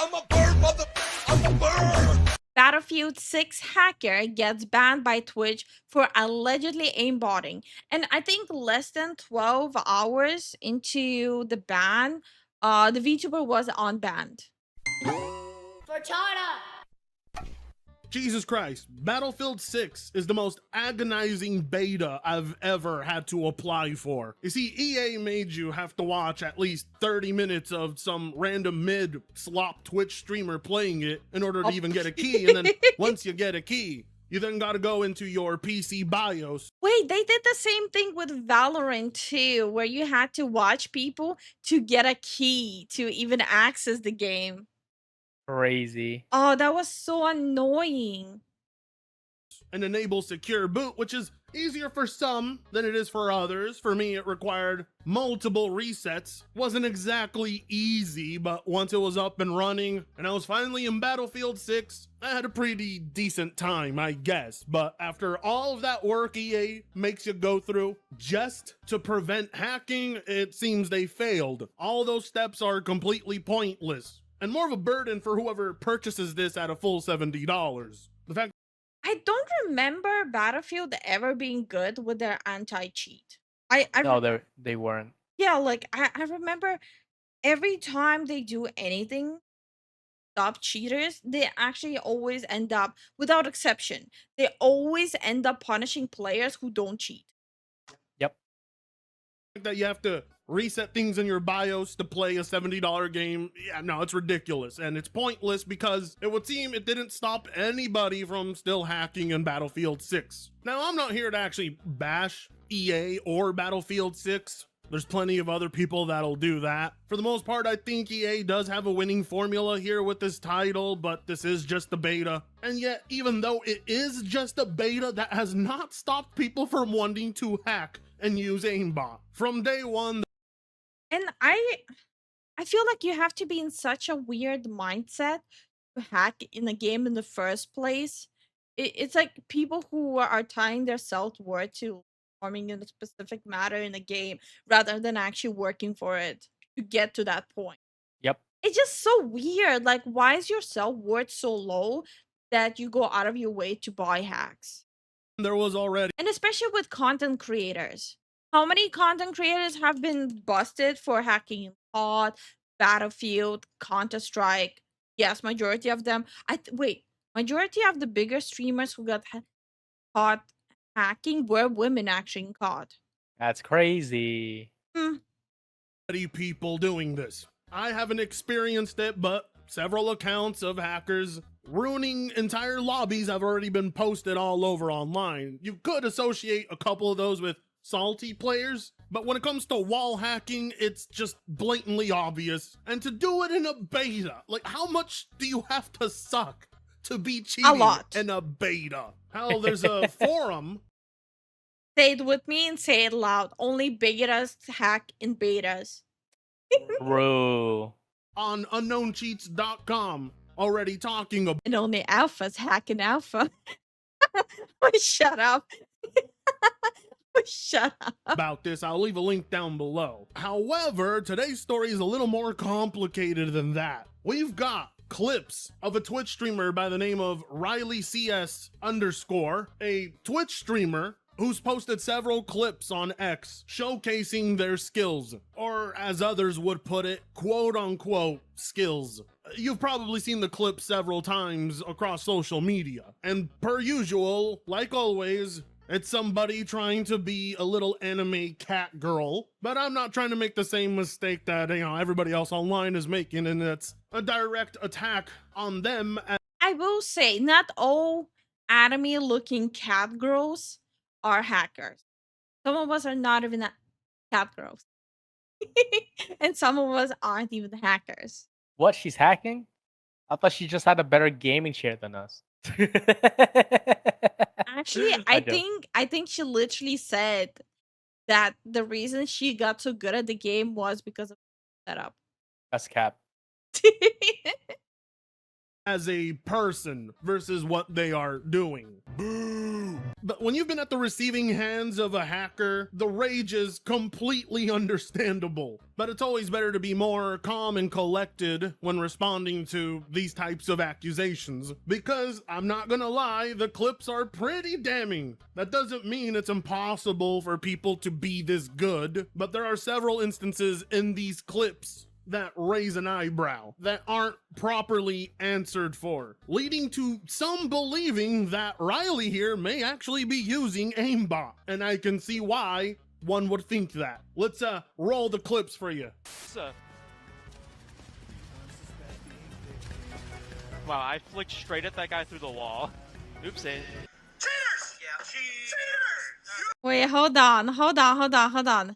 I'm a bird, mother. I'm a bird. Battlefield 6 hacker gets banned by Twitch for allegedly aimbotting. And I think less than 12 hours into the ban, the VTuber was unbanned. Jesus Christ, Battlefield 6 is the most agonizing beta I've ever had to apply for. You see, EA made you have to watch at least 30 minutes of some random mid-slop Twitch streamer playing it in order to even get a key, and then once you get a key, you then gotta go into your PC BIOS. Wait, they did the same thing with Valorant too, where you had to watch people to get a key to even access the game. Crazy. Oh, that was so annoying. And enable secure boot, which is easier for some than it is for others. For me, it required multiple resets. Wasn't exactly easy, but once it was up and running and I was finally in Battlefield 6, I had a pretty decent time, I guess. But after all of that work EA makes you go through just to prevent hacking, it seems they failed. All those steps are completely pointless and more of a burden for whoever purchases this at a full $70. The fact I don't remember Battlefield ever being good with their anti-cheat. No, they weren't. Yeah, like I remember every time they do anything, stop cheaters, they actually always end up, without exception, they always end up punishing players who don't cheat. Yep. that you have to reset things in your BIOS to play a $70 game. Yeah, no, it's ridiculous. And it's pointless because it would seem it didn't stop anybody from still hacking in Battlefield 6. Now, I'm not here to actually bash EA or Battlefield 6. There's plenty of other people that'll do that. For the most part, I think EA does have a winning formula here with this title, but this is just a beta. And yet, even though it is just a beta, that has not stopped people from wanting to hack and use aimbot. From day one, And I feel like you have to be in such a weird mindset to hack in a game in the first place. It's like people who are tying their self-worth to performing in a specific matter in a game rather than actually working for it to get to that point. Yep. It's just so weird. Like, why is your self-worth so low that you go out of your way to buy hacks? there was already And especially with content creators. How many content creators have been busted for hacking in COD, Battlefield, Counter-Strike? Yes, majority of them. Wait, majority of the bigger streamers who got caught hacking were women actually in COD. That's crazy. people doing this. I haven't experienced it, but several accounts of hackers ruining entire lobbies have already been posted all over online. You could associate a couple of those with salty players, but when it comes to wall hacking, it's just blatantly obvious. And to do it in a beta, like, how much do you have to suck to be cheating A lot. in a beta? Hell, there's a forum. Say it with me and say it loud. Only betas hack in betas. Bro. On unknowncheats.com already talking about And only alphas hack in alpha. Shut up. Shut up. about this. I'll leave a link down below. However, today's story is a little more complicated than that. We've got clips of a Twitch streamer by the name of RileyCS_, a Twitch streamer who's posted several clips on X showcasing their skills, or as others would put it, quote unquote skills. You've probably seen the clip several times across social media, and per usual, like always, it's somebody trying to be a little anime cat girl, but I'm not trying to make the same mistake that, everybody else online is making, and it's a direct attack on them. I will say, not all anime-looking cat girls are hackers. Some of us are not even cat girls. And some of us aren't even hackers. What? She's hacking? I thought she just had a better gaming chair than us. Actually, I joke. I think she literally said that the reason she got so good at the game was because of setup. That's cap. As a person versus what they are doing. Boo! But when you've been at the receiving hands of a hacker, the rage is completely understandable. But it's always better to be more calm and collected when responding to these types of accusations, because I'm not gonna lie, the clips are pretty damning. That doesn't mean it's impossible for people to be this good, but there are several instances in these clips that raise an eyebrow, that aren't properly answered for, leading to some believing that Riley here may actually be using aimbot, and I can see why one would think that. Let's roll the clips for you. Wow, I flicked straight at that guy through the wall. Oopsie. Cheaters! Yeah, cheaters! Wait, hold on.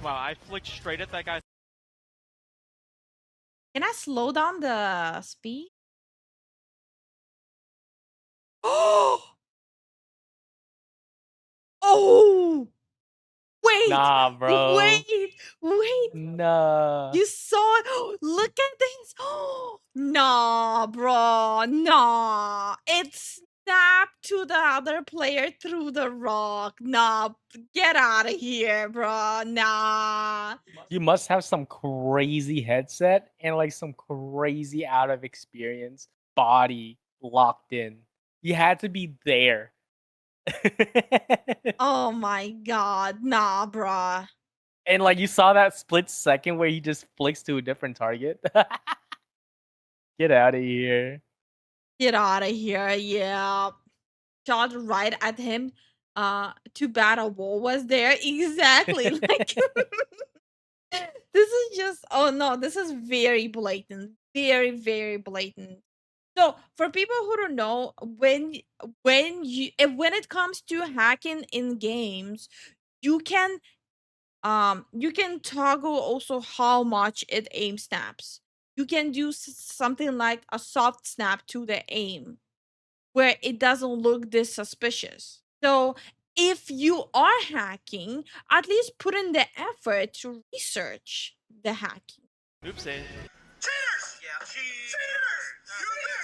Wow, I flicked straight at that guy. Can I slow down the speed? Oh! Oh! Wait! Nah, bro. Wait! Nah. You saw it? Look at this! Nah, bro, nah. It snapped to the other player through the rock. Nah, get out of here, bro. Nah. You must have some crazy headset and like some crazy out of experience body locked in. You had to be there. Oh my god, nah, bruh. And like you saw that split second where he just flicks to a different target. Get out of here. Get out of here, yeah. Shot right at him. Too bad a wall was there. Exactly. Like this is just, oh no, this is very blatant. Very blatant. So for people who don't know, when it comes to hacking in games, you can toggle also how much it aim snaps. You can do something like a soft snap to the aim where it doesn't look this suspicious. So if you are hacking, at least put in the effort to research the hacking. Oopsie. Cheaters! Yeah, cheaters! You've been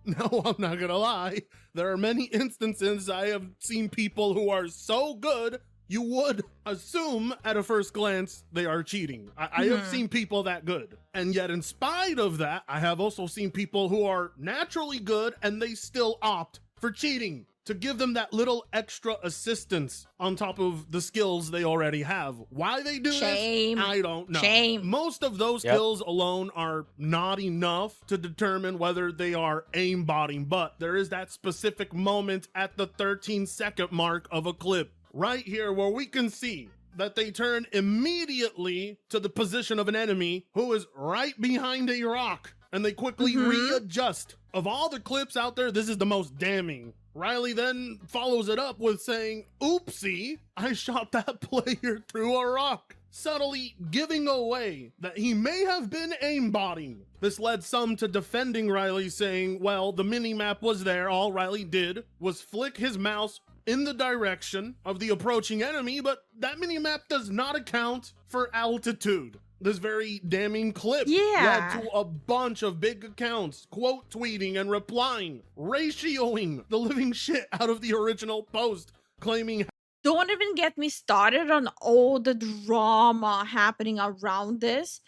cheating! No, I'm not gonna lie. There are many instances I have seen people who are so good, you would assume at a first glance they are cheating. I have seen people that good. And yet in spite of that, I have also seen people who are naturally good and they still opt for cheating to give them that little extra assistance on top of the skills they already have. Why they do Shame. this, I don't know. Shame. Most of those skills alone are not enough to determine whether they are aimbotting, but there is that specific moment at the 13-second mark of a clip right here where we can see that they turn immediately to the position of an enemy who is right behind a rock, and they quickly readjust. Of all the clips out there, this is the most damning. Riley then follows it up with saying, oopsie, I shot that player through a rock, subtly giving away that he may have been aimbotting. This led some to defending Riley, saying, well, the mini-map was there. All Riley did was flick his mouse in the direction of the approaching enemy, but that mini-map does not account for altitude. This very damning clip led to a bunch of big accounts quote tweeting and replying, ratioing the living shit out of the original post, claiming, don't even get me started on all the drama happening around this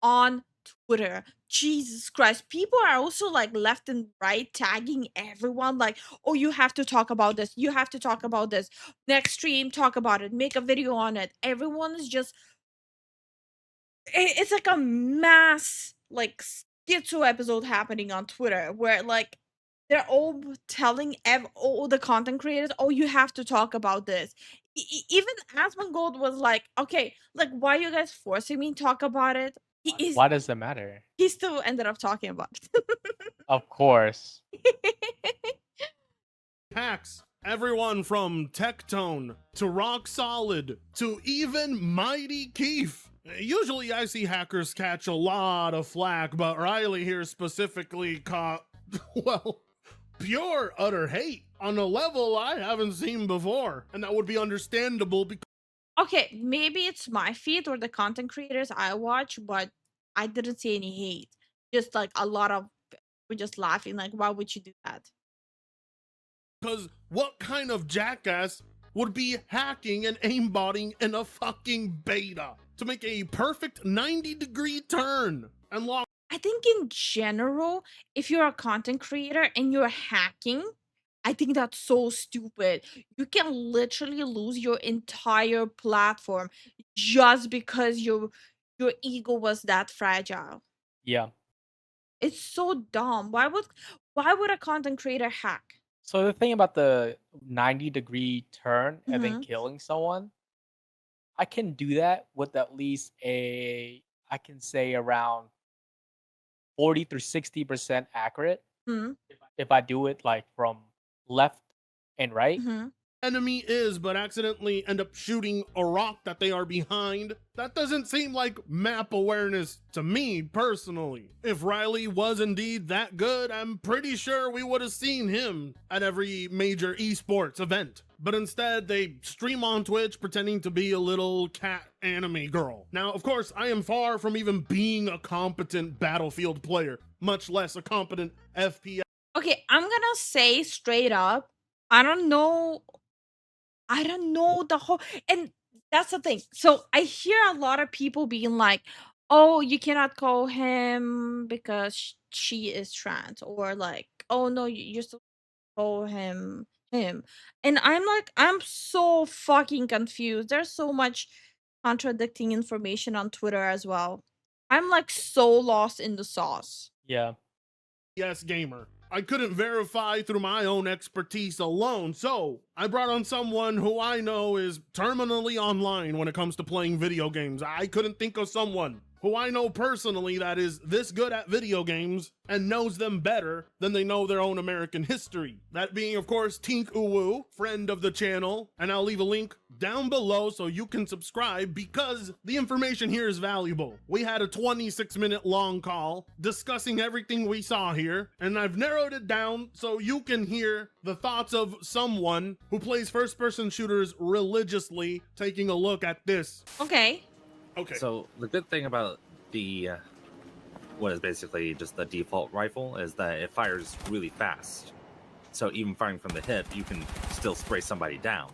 on Twitter. Jesus Christ. People are also like left and right tagging everyone like, oh, you have to talk about this. You have to talk about this. Next stream, talk about it. Make a video on it. Everyone is just, it's like a mass like schizo episode happening on Twitter where like they're all telling all the content creators, oh, you have to talk about this. Even Asmongold was like, okay, like, why are you guys forcing me to talk about it? Why does it matter? He still ended up talking about it. Of course. hacks. Everyone from Tectone to Rock Solid to even Mighty Keef. Usually I see hackers catch a lot of flack, but Riley here specifically caught, well, pure utter hate on a level I haven't seen before. And that would be understandable because okay, maybe it's my feed or the content creators I watch, but I didn't see any hate. Just like a lot of we're just laughing like, why would you do that? Because what kind of jackass would be hacking and aimbotting in a fucking beta to make a perfect 90-degree turn and lock? I think in general, if you're a content creator and you're hacking, I think that's so stupid. You can literally lose your entire platform just because your ego was that fragile. Yeah. It's so dumb. Why would a content creator hack? So the thing about the 90-degree turn and then Mhm. killing someone, I can do that with at least I can say around 40 through 60% accurate Mhm. if I do it like from left and right. Mhm. Enemy is but accidentally end up shooting a rock that they are behind. That doesn't seem like map awareness to me personally. If Riley was indeed that good, I'm pretty sure we would have seen him at every major esports event. But instead, they stream on Twitch pretending to be a little cat anime girl. Now, of course, I am far from even being a competent Battlefield player, much less a competent FPS. Okay, I'm gonna say straight up, I don't know the whole, and that's the thing. So I hear a lot of people being like, "Oh, you cannot call him because she is trans," or like, "Oh no, you're supposed to call him." And I'm like, I'm so fucking confused. There's so much contradicting information on Twitter as well. I'm like so lost in the sauce. Yeah. Yes, gamer. I couldn't verify through my own expertise alone, so I brought on someone who I know is terminally online when it comes to playing video games. I couldn't think of someone who I know personally that is this good at video games and knows them better than they know their own American history. That being, of course, Tink Uwu, friend of the channel, and I'll leave a link down below so you can subscribe because the information here is valuable. We had a 26-minute long call discussing everything we saw here, and I've narrowed it down so you can hear the thoughts of someone who plays first-person shooters religiously taking a look at this. Okay. Okay. So the good thing about the what is basically just the default rifle is that it fires really fast. So even firing from the hip, you can still spray somebody down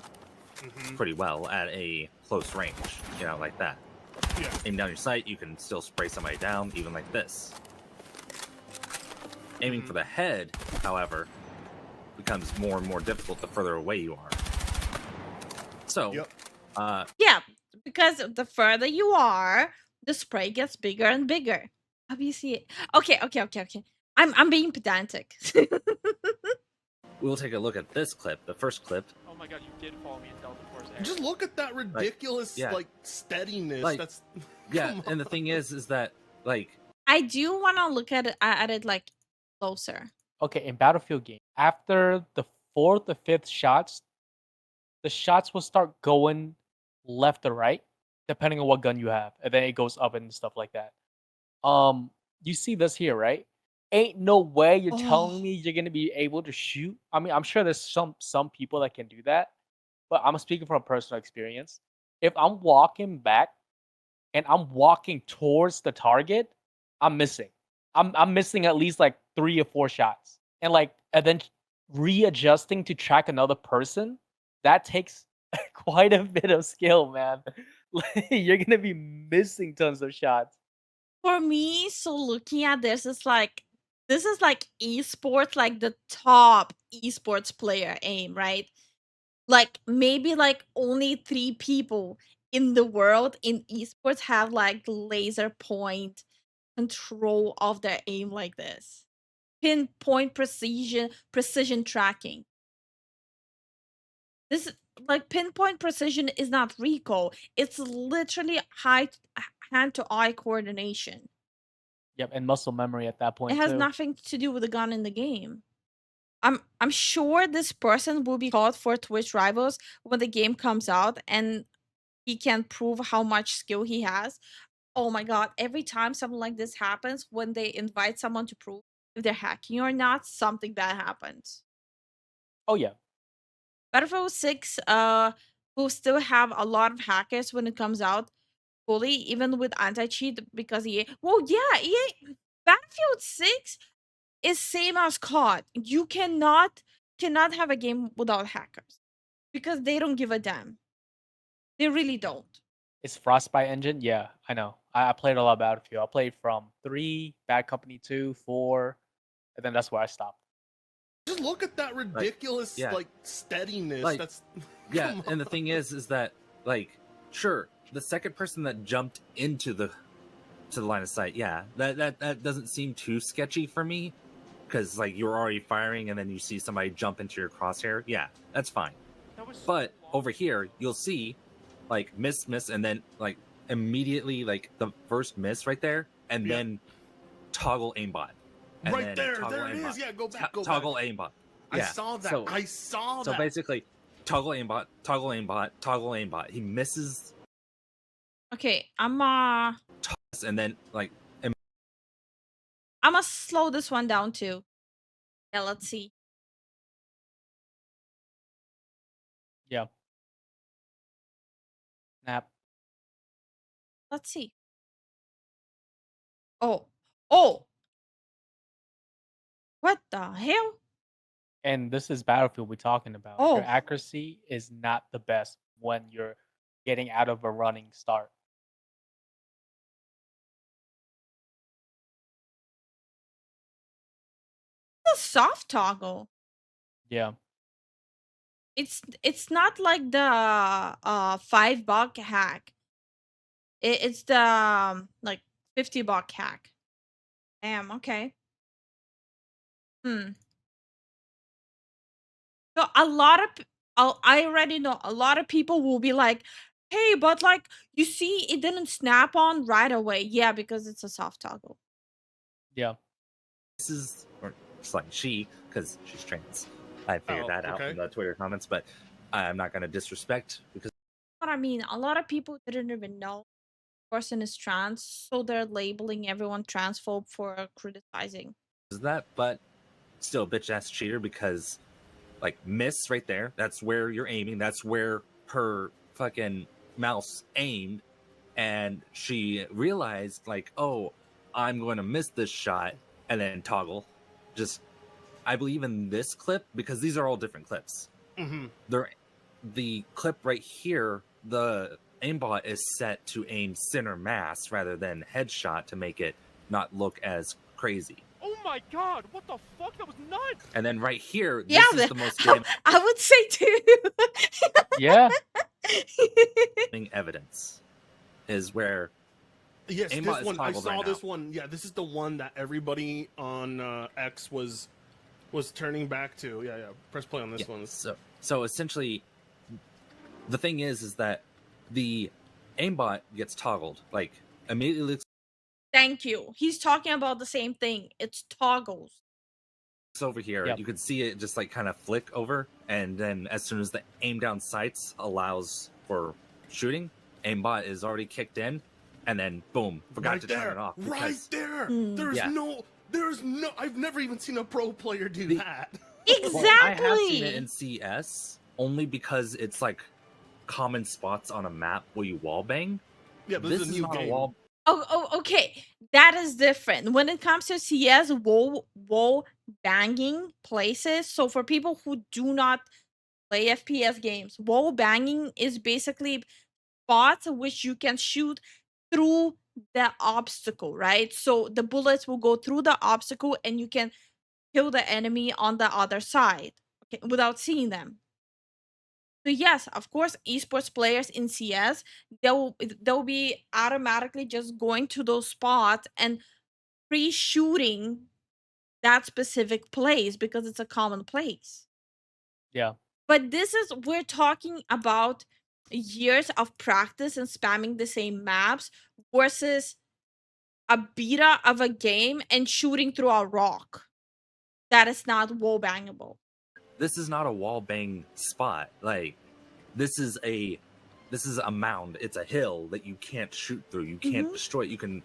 pretty well at a close range, you know, like that. Yeah. Aim down your sight, you can still spray somebody down, even like this. Aiming for the head, however, becomes more and more difficult the further away you are. So, Yep. Yeah, because the further you are, the spray gets bigger and bigger. Obviously. Okay. I'm being pedantic. we'll take a look at this clip, the first clip. Oh my god, you did follow me in Delta Force Air. Just look at that ridiculous, yeah. like, steadiness. Like, That's Yeah, come and the on. thing is that, like, I do want to look at it like closer. Okay, in Battlefield game, after the 4th or 5th shots, the shots will start going left or right, depending on what gun you have, and then it goes up and stuff like that. You see this here, right? Ain't no way you're telling me you're gonna be able to shoot. I mean, I'm sure there's some people that can do that, but I'm speaking from personal experience. If I'm walking back and I'm walking towards the target, I'm missing. I'm missing at least like 3 or 4 shots. And then readjusting to track another person, that takes quite a bit of skill, man. You're gonna be missing tons of shots. For me, so looking at this is like esports, like the top esports player aim, right? Like maybe like only 3 people in the world in esports have like laser point control of their aim like this. Pinpoint precision tracking. This is like pinpoint precision is not recoil. It's literally hand to eye coordination. Yep, and muscle memory at that It point has too. nothing to do with the gun in the game. I'm sure this person will be called for Twitch rivals when the game comes out and he can prove how much skill he has. Oh my god, every time something like this happens, when they invite someone to prove if they're hacking or not, something bad happens. Oh yeah. Battlefield 6 will still have a lot of hackers when it comes out fully, even with anti-cheat, because EA, well, yeah, EA Battlefield 6 is same as COD. You cannot have a game without hackers because they don't give a damn. They really don't. It's Frostbite engine. Yeah, I know. I played a lot of Battlefield. I played from 3, Bad Company 2, 4, and then that's where I stopped. Just look at that ridiculous yeah. like steadiness. Like, That's Yeah, come and the on. thing is that like, sure, the second person that jumped into the line of sight, yeah, that doesn't seem too sketchy for me, because like you're already firing and then you see somebody jump into your crosshair. Yeah, that's fine. That was so But long. over here, you'll see like miss, and then like immediately like the first miss right there, and Yeah. then toggle aimbot. And Right then there, toggle there it aimbot. is. Yeah, go back, go Toggle back. aimbot. I Yeah, saw that. so- I saw So that. basically, toggle aimbot, toggle aimbot, toggle aimbot. He misses, Okay, I'm and then like gonna slow this one down too. Yeah, let's see. Yeah. Snap. Let's see. Oh. What the hell? And this is Battlefield we're talking about. Oh. Your accuracy is not the best when you're getting out of a running start. It's a soft toggle. Yeah. It's not like the $5 hack. It's the like $50 hack. Damn, okay. So a lot of I already know a lot of people will be like, "Hey, but like you see it didn't snap on right away." Yeah, because it's a soft toggle. Yeah. misses, or it's like she, because she's trans. I figured Oh, that out okay. from the Twitter comments, but I'm not going to disrespect because What I mean, a lot of people didn't even know the person is trans, so they're labeling everyone transphobe for criticizing. of that, but still, bitch ass cheater, because like miss right there, that's where you're aiming, that's where her fucking mouse aimed, and she realized like, oh, I'm going to miss this shot, and then toggle. Just, I believe in this clip, because these are all different clips. Mhm. The clip right here, the aimbot is set to aim center mass rather than headshot to make it not look as crazy. Oh my god, what the fuck? That was nuts! And then right here, Yeah, this is the most damning I would say too. Yeah. evidence. Is where Yes, Aimbot this is one. I toggled saw right this now. one. Yeah, this is the one that everybody on X was turning back to. Yeah. Press play on this one. so essentially, the thing is that the aimbot gets toggled like immediately. Thank you. He's talking about the same thing. It's toggles. Looks over here, Yep. you can see it just like kind of flick over, and then as soon as the aim down sights allows for shooting, aimbot is already kicked in, and then boom, forgot Right to there. turn it off. Right because there. Hmm. There's Yeah. no. I've never even seen a pro player do The- that. Exactly. Well, I have seen it in CS only because it's like common spots on a map where you wall bang. Yeah, but This this is is a new not game. a wall. Okay. That is different. When it comes to CS, wall banging places. So for people who do not play FPS games, wall banging is basically spots which you can shoot through the obstacle, right? So the bullets will go through the obstacle and you can kill the enemy on the other side, okay, without seeing them. So yes, of course, esports players in CS, they'll be automatically just going to those spots and pre-shooting that specific place because it's a common place. Yeah. But we're talking about years of practice and spamming the same maps versus a beta of a game and shooting through a rock. That is not wall bangable. This is not a wall bang spot. Like this is a mound. It's a hill that you can't shoot through. You can't Mhm. destroy it. You can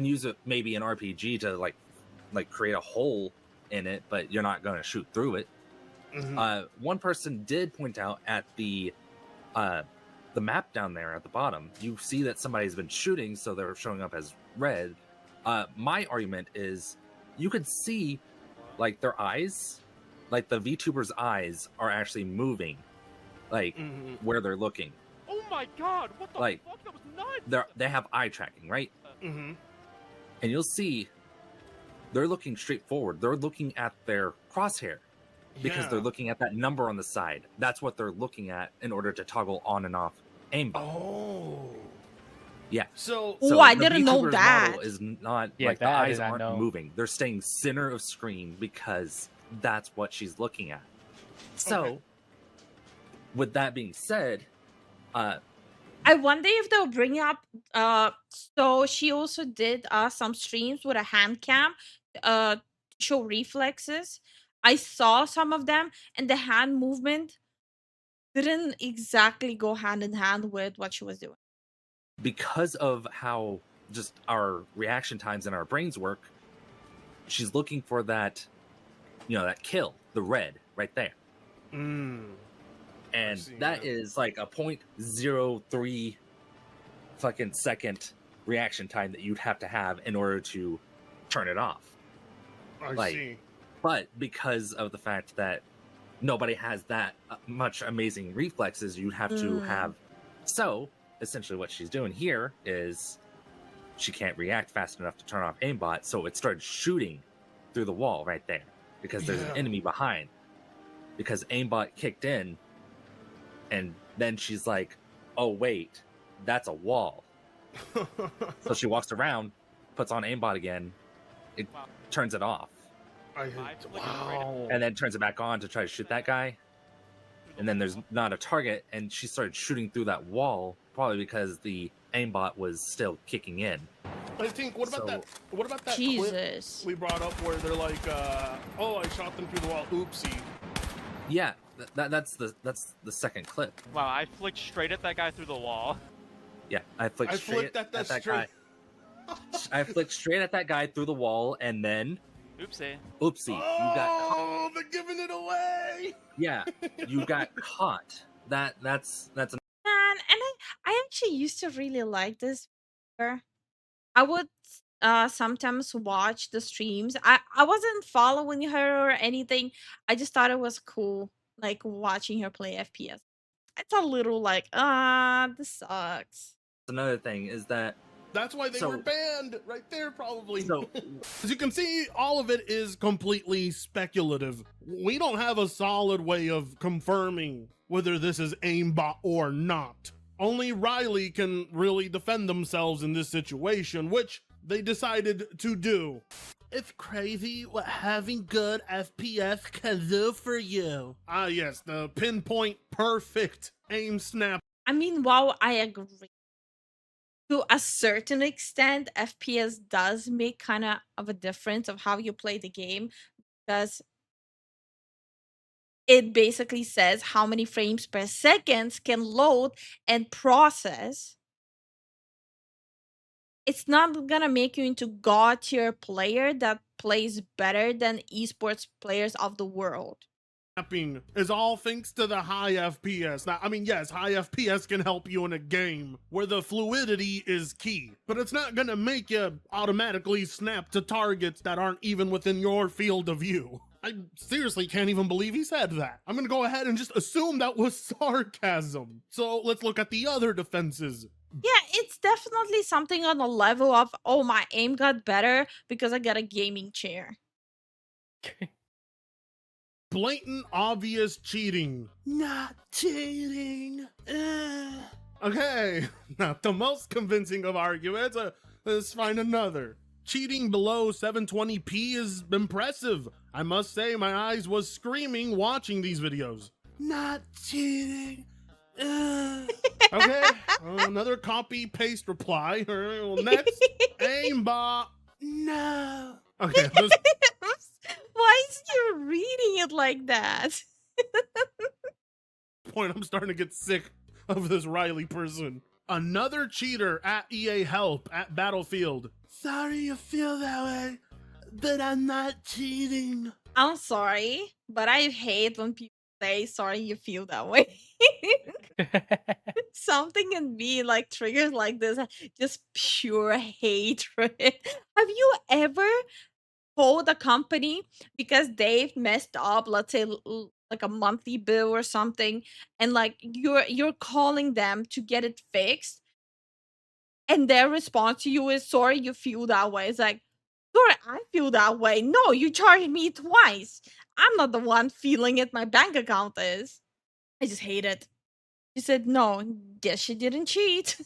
use it maybe an RPG to like create a hole in it, but you're not going to shoot through it. Mhm. One person did point out at the map down there at the bottom, you see that somebody's been shooting, so they're showing up as red. My argument is you could see like their eyes, like the VTuber's eyes are actually moving, like where they're looking. Oh my god, what the Like, fuck? That was nuts! They have eye tracking, right? Mm-hmm. And you'll see they're looking straight forward. They're looking at their crosshair because they're looking at that number on the side. That's what they're looking at in order to toggle on and off aimbot. Oh. Yeah. So Oh, I the didn't know VTuber's that. model is not Yeah, like the that I eyes did not aren't know. moving. They're staying center of screen because that's what she's looking at. So, Okay. with that being said, I wonder if they'll bring up. So she also did some streams with a hand cam, to show reflexes. I saw some of them, and the hand movement didn't exactly go hand in hand with what she was doing. because of how just our reaction times and our brains work, she's looking for that, that kill, the red right there. And see, that yeah. is like a 0.03 fucking second reaction time that you'd have to have in order to turn it off. I see. But because of the fact that nobody has that much amazing reflexes, you have to have. So essentially what she's doing here is she can't react fast enough to turn off aimbot, so it started shooting through the wall right there because there's an enemy behind, because aimbot kicked in, and then she's like, oh wait, that's a wall. So she walks around, puts on aimbot again, it turns it off, Wow. and then turns it back on to try to shoot that guy. And then there's not a target, and she started shooting through that wall, probably because the aimbot was still kicking in. I think. What about that? What about that clip Jesus. we brought up where they're like, "Oh, I shot them through the wall. Oopsie." Yeah, that's the second clip. Wow, I flicked straight at that guy through the wall. Yeah, I flicked straight at that guy. I flicked straight at that guy through the wall, and then Oopsie. oopsie, you got caught. Oh, they're giving it away. Yeah, you got caught. That's Man, and I actually used to really like this. I would sometimes watch the streams. I wasn't following her or anything. I just thought it was cool, like watching her play FPS. It's a little like, this sucks. another thing is that That's why they So- were banned right there, probably. so As you can see, all of it is completely speculative. We don't have a solid way of confirming whether this is aimbot or not. Only Riley can really defend themselves in this situation, which they decided to do. It's crazy what having good FPS can do for you. Ah, yes, the pinpoint perfect aim snap. I mean, while I agree to a certain extent, FPS does make kind of a difference of how you play the game, because it basically says how many frames per second can load and process. It's not gonna make you into god tier player that plays better than esports players of the world. Snapping is all thanks to the high FPS. Now, I mean, yes, high FPS can help you in a game where the fluidity is key, but it's not gonna make you automatically snap to targets that aren't even within your field of view. I seriously can't even believe he said that. I'm gonna go ahead and just assume that was sarcasm. So let's look at the other defenses. Yeah, it's definitely something on the level of, oh, my aim got better because I got a gaming chair. Blatant, obvious cheating. Not cheating. Okay, not the most convincing of arguments. Let's find another. Cheating below 720p is impressive. I must say my eyes was screaming watching these videos. Not cheating. Okay, another copy paste reply. Well, next, aimbot. No. Okay, Why is you reading it like that? point, I'm starting to get sick of this Riley person. Another cheater at EA Help at Battlefield. Sorry you feel that way, but I'm not cheating. I'm sorry, but I hate when people say sorry you feel that way. Something in me like triggers like this, just pure hatred. Have you ever call the company because they've messed up, let's say like a monthly bill or something, and like you're calling them to get it fixed, and their response to you is, sorry you feel that way. It's like, sorry, I feel that way. No, you charged me twice. I'm not the one feeling it, my bank account is. I just hate it. She said, no, guess she didn't cheat.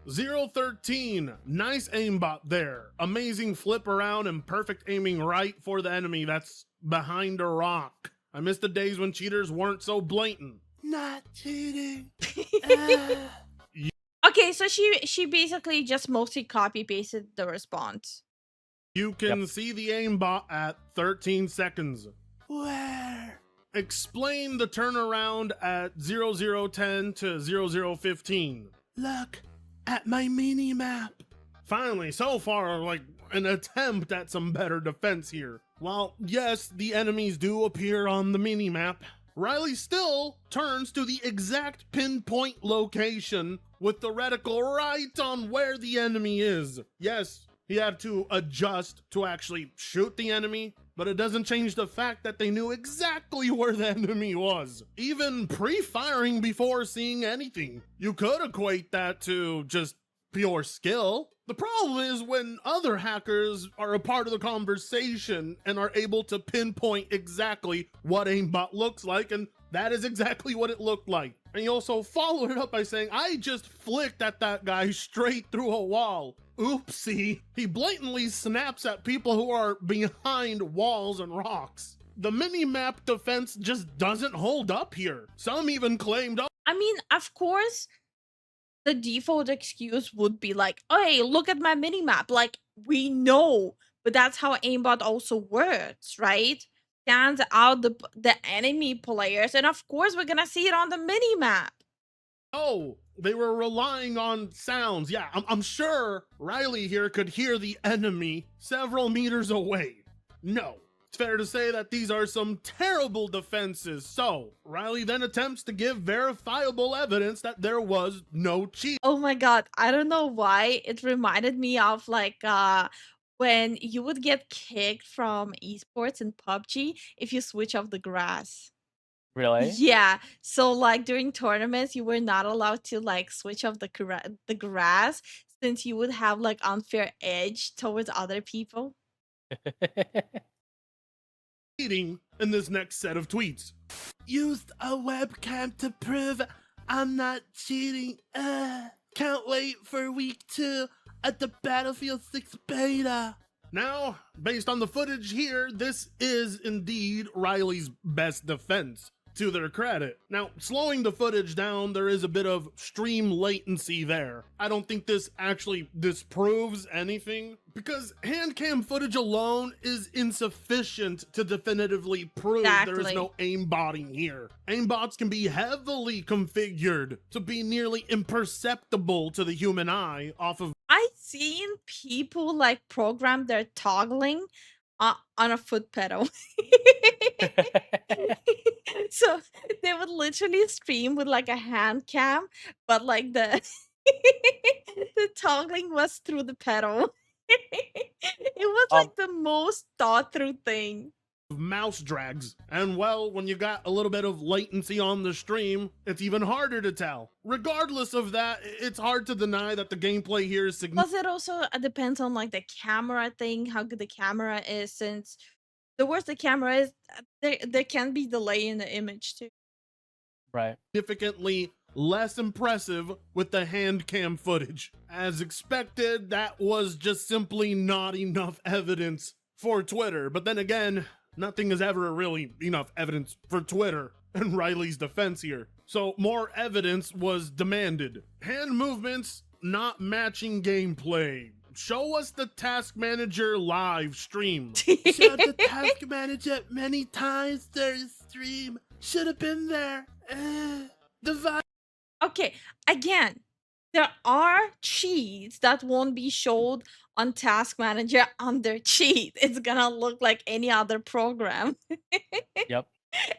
013, nice aimbot there. Amazing flip around and perfect aiming right for the enemy that's behind a rock. I miss the days when cheaters weren't so blatant. Not cheating. Okay, so she basically just mostly copy pasted the response. You can see the aimbot at 13 seconds. Where? Explain the turnaround at 0010 to 0015. Look at my mini map. Finally, so far, like an attempt at some better defense here. While yes, the enemies do appear on the mini map, Riley still turns to the exact pinpoint location with the reticle right on where the enemy is. Yes, he had to adjust to actually shoot the enemy, but it doesn't change the fact that they knew exactly where the enemy was, even pre-firing before seeing anything. You could equate that to just pure skill. The problem is when other hackers are a part of the conversation and are able to pinpoint exactly what aimbot looks like, and that is exactly what it looked like. And he also followed it up by saying, I just flicked at that guy straight through a wall. Oopsie. He blatantly snaps at people who are behind walls and rocks. The mini-map defense just doesn't hold up here. Some even claimed, I mean, of course, the default excuse would be like, hey, look at my minimap. Like, we know, but that's how aimbot also works, right? Scans out the enemy players, and of course we're gonna see it on the minimap. oh, they were relying on sounds. Yeah, I'm sure Riley here could hear the enemy several meters away. No, it's fair to say that these are some terrible defenses. So Riley then attempts to give verifiable evidence that there was no cheat. Oh my god, I don't know why it reminded me of like when you would get kicked from esports in PUBG if you switch off the grass. Really? Yeah, so like during tournaments you were not allowed to like switch off the grass since you would have like unfair edge towards other people. Cheating in this next set of tweets. Used a webcam to prove I'm not cheating. Can't wait for week 2 at the Battlefield 6 beta. Now, based on the footage here, this is indeed Riley's best defense, to their credit. Now, slowing the footage down, there is a bit of stream latency there. I don't think this actually disproves anything, because handcam footage alone is insufficient to definitively prove there is no aimbotting here. Aimbots can be heavily configured to be nearly imperceptible to the human eye off of. I've seen people like program their toggling on a foot pedal. So they would literally stream with like a hand cam, but like the the toggling was through the pedal. It was like the most thought through thing. Mouse drags, and well, when you got a little bit of latency on the stream, it's even harder to tell. Regardless of that, it's hard to deny that the gameplay here is significant. Plus, it also depends on like the camera thing, how good the camera is. Since the worse the camera is, there can be delay in the image too. Right. Significantly less impressive with the hand cam footage. As expected, that was just simply not enough evidence for Twitter. But then again, nothing is ever really enough evidence for Twitter in Riley's defense here. So more evidence was demanded. Hand movements not matching gameplay. Show us the task manager live stream. Showed the task manager many times during the stream. Should have been there. Okay, again, there are cheats that won't be showed on Task Manager under cheat. It's gonna look like any other program. Yep.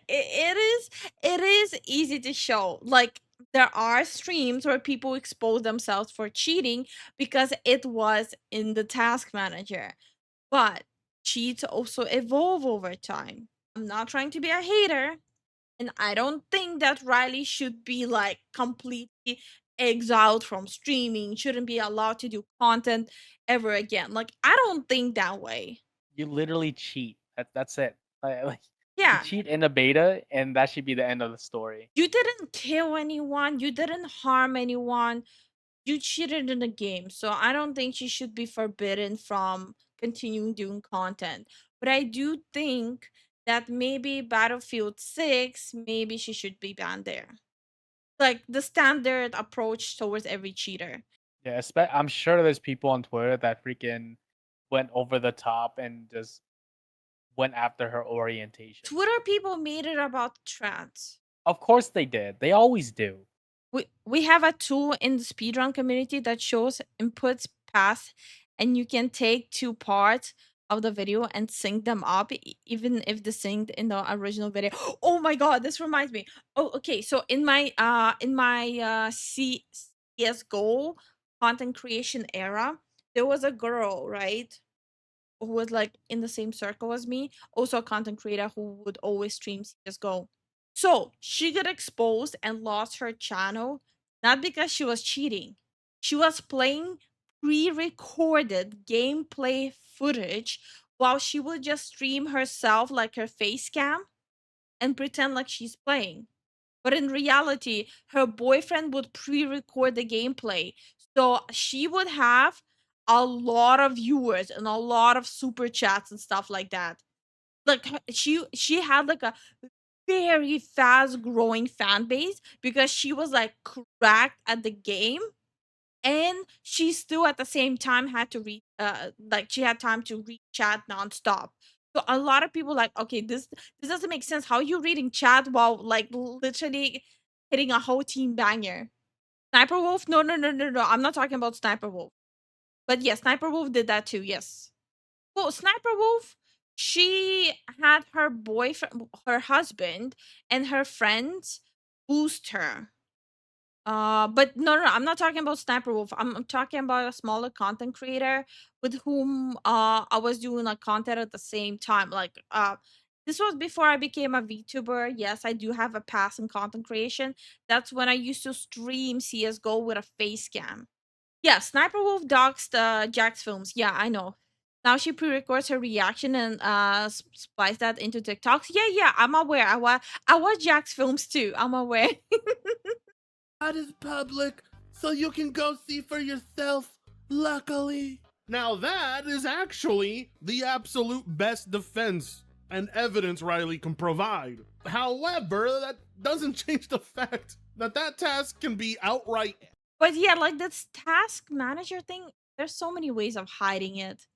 It is easy to show. Like there are streams where people expose themselves for cheating because it was in the Task Manager. But cheats also evolve over time. I'm not trying to be a hater, and I don't think that Riley should be like completely exiled from streaming, shouldn't be allowed to do content ever again. Like, I don't think that way. You literally cheat. That's it. Like you Yeah, cheat in a beta, and that should be the end of the story. you didn't kill anyone, you didn't harm anyone, you cheated in the game. So I don't think she should be forbidden from continuing doing content. But I do think that maybe Battlefield 6, maybe she should be banned there. Like the standard approach towards every cheater. Yeah, I'm sure there's people on Twitter that freaking went over the top and just went after her orientation. Twitter people made it about trans. Of course they did. They always do. We have a tool in the speedrun community that shows inputs paths, and you can take two parts of the video and sync them up, even if the synced in the original video. Oh my god, this reminds me. Oh, okay. So in my CS:GO content creation era, there was a girl, right, who was like in the same circle as me, also a content creator who would always stream CS:GO. So she got exposed and lost her channel, not because she was cheating. She was playing pre-recorded gameplay footage while she would just stream herself like her face cam and pretend like she's playing. But in reality, her boyfriend would pre-record the gameplay. So she would have a lot of viewers and a lot of super chats and stuff like that. Like she had like a very fast growing fan base because she was like cracked at the game, and she still at the same time had to read like she had time to read chat nonstop. So a lot of people like, okay, this doesn't make sense. How are you reading chat while like literally hitting a whole team banger? Sniper Wolf? No, no, no, no, no. I'm not talking about Sniper Wolf. But yes, Sniper Wolf did that too. Yes. Well, Sniper Wolf, she had her boyfriend, her husband, and her friends boost her. But no, no, I'm not talking about Sniper Wolf. I'm talking about a smaller content creator with whom I was doing like content at the same time. Like this was before I became a VTuber. Yes, I do have a pass in content creation. That's when I used to stream CS:GO with a face cam. Yeah, Sniper Wolf doxed Jack's films. Yeah, I know. Now she pre-records her reaction and splice that into TikToks. Yeah, yeah, I'm aware. I watch Jack's films too. I'm aware. That is public, so you can go see for yourself, luckily. Now that is actually the absolute best defense and evidence Riley can provide. However, that doesn't change the fact that that task can be outright. But yeah, like this task manager thing, there's so many ways of hiding it.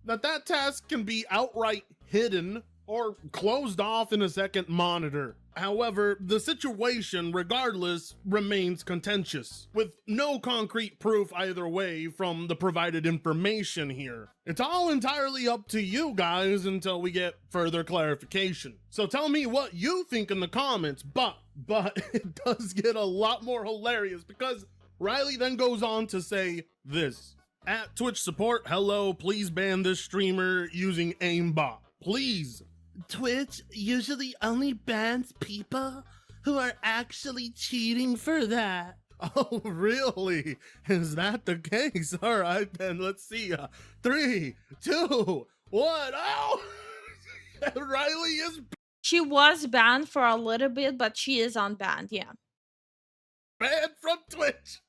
That task can be outright hidden or closed off in a second monitor. However, the situation, regardless, remains contentious, with no concrete proof either way from the provided information here. It's all entirely up to you guys until we get further clarification. So tell me what you think in the comments, but it does get a lot more hilarious because Riley then goes on to say this. At Twitch support, hello, please ban this streamer using aimbot. Please. Twitch usually only bans people who are actually cheating for that. Oh, really? Is that the case? All right, then let's see. 3, 2, 1. Oh! Riley is She was banned for a little bit, but she is unbanned, yeah. banned from Twitch.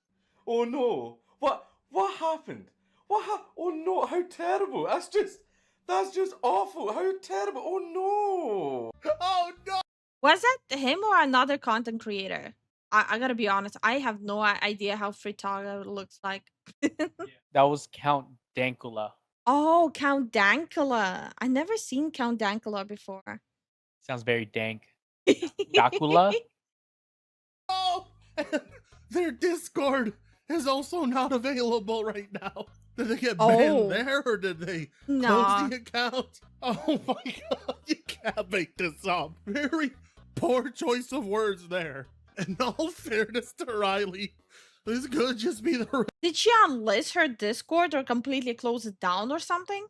Oh no! What happened? Oh no! How terrible! That's just awful! How terrible! Oh no! Oh, no! Was that him or another content creator? I gotta be honest, I have no idea how Fritanga looks like. That was Count Dankula. Oh, Count Dankula. I never seen Count Dankula before. Sounds very dank. Dracula? Oh! Their Discord is also not available right now. Did they get banned there or did they Nah. close the account? Oh my god, you can't make this up. Very poor choice of words there. In all fairness to Riley, this could just be the Did she unlist her Discord or completely close it down or something?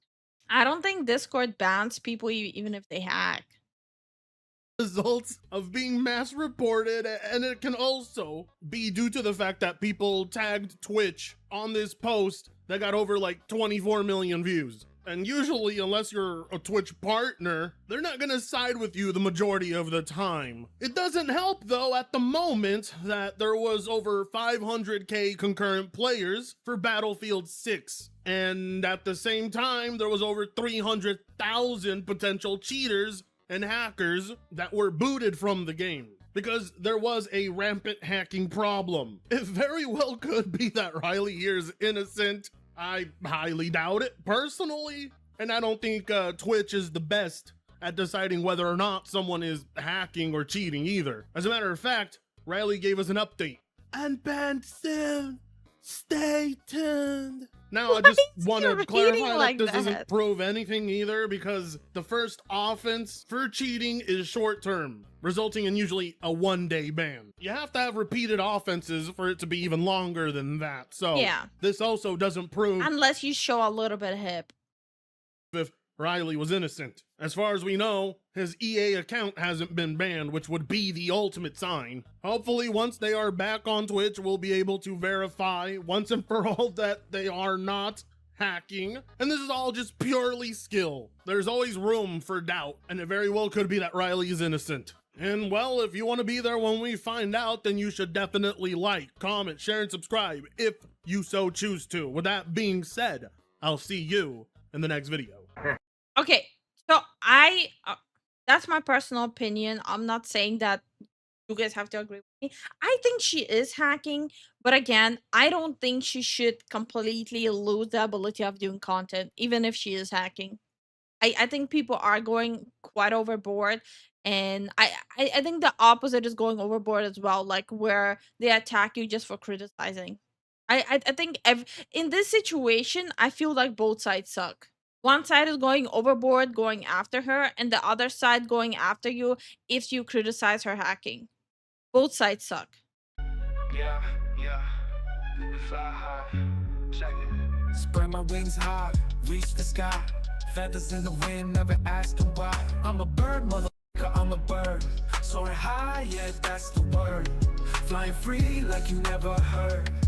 I don't think Discord bans people even if they hack. Results of being mass reported, and it can also be due to the fact that people tagged Twitch on this post that got over like 24 million views. And usually, unless you're a Twitch partner, they're not gonna side with you the majority of the time. It doesn't help though at the moment that there was over 500k concurrent players for Battlefield 6. And at the same time, there was over 300,000 potential cheaters and hackers that were booted from the game because there was a rampant hacking problem. It very well could be that Riley here is innocent. I highly doubt it personally, and I don't think Twitch is the best at deciding whether or not someone is hacking or cheating either. As a matter of fact, Riley gave us an update. Unbanned soon. Stay tuned. Now, I just want to clarify that this doesn't prove anything either, because the first offense for cheating is short term, resulting in usually a 1-day ban. You have to have repeated offenses for it to be even longer than that. So yeah, this also doesn't prove unless you show a little bit of hip if Riley was innocent. As far as we know, his EA account hasn't been banned, which would be the ultimate sign. Hopefully, once they are back on Twitch, we'll be able to verify once and for all that they are not hacking. And this is all just purely skill. There's always room for doubt, and it very well could be that Riley is innocent. And well, if you want to be there when we find out, then you should definitely like, comment, share, and subscribe if you so choose to. With that being said, I'll see you in the next video. Okay, so that's my personal opinion. I'm not saying that you guys have to agree with me. I think she is hacking, but again, I don't think she should completely lose the ability of doing content, even if she is hacking. I think people are going quite overboard, and I think the opposite is going overboard as well, like where they attack you just for criticizing. I think in this situation, I feel like both sides suck. One side is going overboard, going after her, and the other side going after you if you criticize her hacking. Both sides suck. Yeah, fly high, check it. Spread my wings high, reach the sky. Feathers in the wind, never asking why. I'm a bird, motherfucker, I'm a bird. Soaring high, yeah, that's the word. Flying free like you never heard.